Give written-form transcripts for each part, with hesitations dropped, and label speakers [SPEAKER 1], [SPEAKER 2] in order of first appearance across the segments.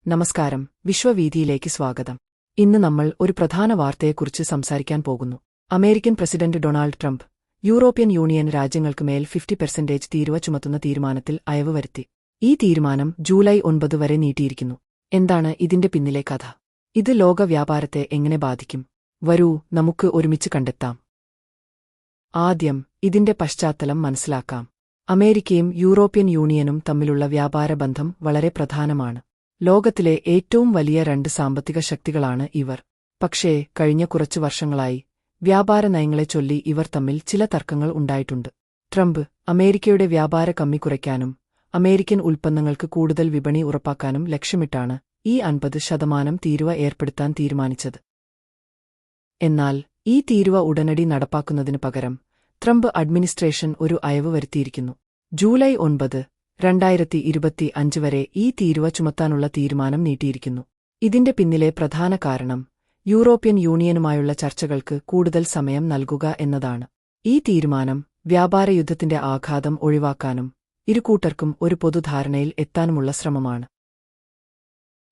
[SPEAKER 1] നമസ്കാരം, വിശ്വവീഥിയിലേക്ക് സ്വാഗതം. ഇന്ന് നമ്മൾ ഒരു പ്രധാന വാർത്തയെക്കുറിച്ച് സംസാരിക്കാൻ പോകുന്നു. American president Donald Trump European union രാജ്യങ്ങൾക്ക് മേൽ 50% തീരുവ ചുമത്തുന്ന തീരുമാനത്തിൽ അയവ് വരുത്തി. ഈ തീരുമാനം ജൂലൈ 9 വരെ നീട്ടിയിരിക്കുന്നു. എന്താണ് ഇതിന്റെ പിന്നിലെ കഥ? ഇത് ലോക വ്യാപാരത്തെ എങ്ങനെ ബാധിക്കും? വരൂ, നമുക്ക് ഒരുമിച്ച് കണ്ടെത്താം. ആദ്യം ഇതിന്റെ പശ്ചാത്തലം മനസ്സിലാക്കാം. അമേരിക്കയും യൂറോപ്യൻ യൂണിയനും തമ്മിലുള്ള വ്യാപാര ബന്ധം വളരെ പ്രധാനമാണ്. ലോകത്തിലെ ഏറ്റവും വലിയ രണ്ട് സാമ്പത്തിക ശക്തികളാണ് ഇവർ. പക്ഷേ കഴിഞ്ഞ കുറച്ചു വർഷങ്ങളായി വ്യാപാര നയങ്ങളെ ചൊല്ലി ഇവർ തമ്മിൽ ചില തർക്കങ്ങൾ ഉണ്ടായിട്ടുണ്ട്. ട്രംപ് അമേരിക്കയുടെ വ്യാപാര കമ്മി കുറയ്ക്കാനും അമേരിക്കൻ ഉൽപ്പന്നങ്ങൾക്ക് കൂടുതൽ വിപണി ഉറപ്പാക്കാനും ലക്ഷ്യമിട്ടാണ് ഈ 50% തീരുവ ഏർപ്പെടുത്താൻ തീരുമാനിച്ചത്. എന്നാൽ ഈ തീരുവ ഉടനടി നടപ്പാക്കുന്നതിനു പകരം ട്രംപ് അഡ്മിനിസ്ട്രേഷൻ ഒരു അയവ് വരുത്തിയിരിക്കുന്നു. ജൂലൈ 9, 2025 വരെ ഈ തീരുവ ചുമത്താനുള്ള തീരുമാനം നീട്ടിയിരിക്കുന്നു. ഇതിന്റെ പിന്നിലെ പ്രധാന കാരണം യൂറോപ്യൻ യൂണിയനുമായുള്ള ചർച്ചകൾക്ക് കൂടുതൽ സമയം നൽകുക എന്നതാണ്. ഈ തീരുമാനം വ്യാപാരയുദ്ധത്തിന്റെ ആഘാതം ഒഴിവാക്കാനും ഇരുകൂട്ടർക്കും ഒരു പൊതുധാരണയിൽ എത്താനുമുള്ള ശ്രമമാണ്.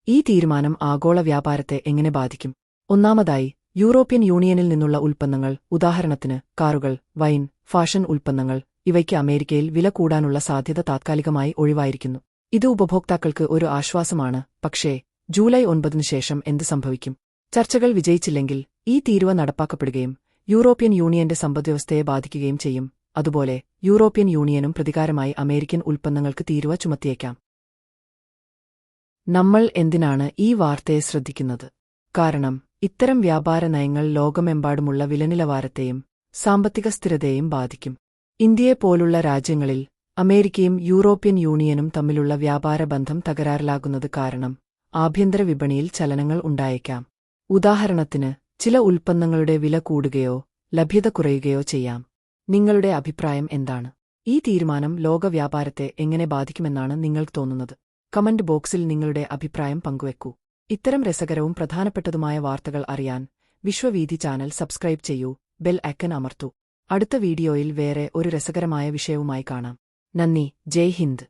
[SPEAKER 1] ഈ തീരുമാനം ആഗോള വ്യാപാരത്തെ എങ്ങനെ ബാധിക്കും? ഒന്നാമതായി, യൂറോപ്യൻ യൂണിയനിൽ നിന്നുള്ള ഉൽപ്പന്നങ്ങൾ, ഉദാഹരണത്തിന് കാറുകൾ, വൈൻ, ഫാഷൻ ഉൽപ്പന്നങ്ങൾ, ഇവയ്ക്ക് അമേരിക്കയിൽ വില കൂടാനുള്ള സാധ്യത താത്കാലികമായി ഒഴിവായിരിക്കുന്നു. ഇത് ഉപഭോക്താക്കൾക്ക് ഒരു ആശ്വാസമാണ്. പക്ഷേ ജൂലൈ 9 ശേഷം എന്ത് സംഭവിക്കും? ചർച്ചകൾ വിജയിച്ചില്ലെങ്കിൽ ഈ തീരുവ നടപ്പാക്കപ്പെടുകയും യൂറോപ്യൻ യൂണിയന്റെ സമ്പദ്വ്യവസ്ഥയെ ബാധിക്കുകയും ചെയ്യും. അതുപോലെ യൂറോപ്യൻ യൂണിയനും പ്രതികാരമായി അമേരിക്കൻ ഉൽപ്പന്നങ്ങൾക്ക് തീരുവ ചുമത്തിയേക്കാം. നമ്മൾ എന്തിനാണ് ഈ വാർത്തയെ ശ്രദ്ധിക്കുന്നത്? കാരണം ഇത്തരം വ്യാപാര നയങ്ങൾ ലോകമെമ്പാടുമുള്ള വിലനിലവാരത്തെയും സാമ്പത്തിക സ്ഥിരതയെയും ബാധിക്കും. ഇന്ത്യയെപ്പോലുള്ള രാജ്യങ്ങളിൽ അമേരിക്കയും യൂറോപ്യൻ യൂണിയനും തമ്മിലുള്ള വ്യാപാര ബന്ധം തകരാറിലാകുന്നത് കാരണം ആഭ്യന്തര വിപണിയിൽ ചലനങ്ങൾ ഉണ്ടായേക്കാം. ഉദാഹരണത്തിന്, ചില ഉൽപ്പന്നങ്ങളുടെ വില കൂടുകയോ ലഭ്യത കുറയുകയോ ചെയ്യാം. നിങ്ങളുടെ അഭിപ്രായം എന്താണ്? ഈ തീരുമാനം ലോക വ്യാപാരത്തെ എങ്ങനെ ബാധിക്കുമെന്നാണ് നിങ്ങൾക്ക് തോന്നുന്നത്? കമന്റ് ബോക്സിൽ നിങ്ങളുടെ അഭിപ്രായം പങ്കുവെക്കൂ. ഇത്തരം രസകരവും പ്രധാനപ്പെട്ടതുമായ വാർത്തകൾ അറിയാൻ വിശ്വവീഥി ചാനൽ സബ്സ്ക്രൈബ് ചെയ്യൂ, ബെൽ ഐക്കൺ അമർത്തൂ. അടുത്ത വീഡിയോയിൽ വേറെ ഒരു രസകരമായ വിഷയവുമായി കാണാം. നന്ദി. ജയ് ഹിന്ദ്.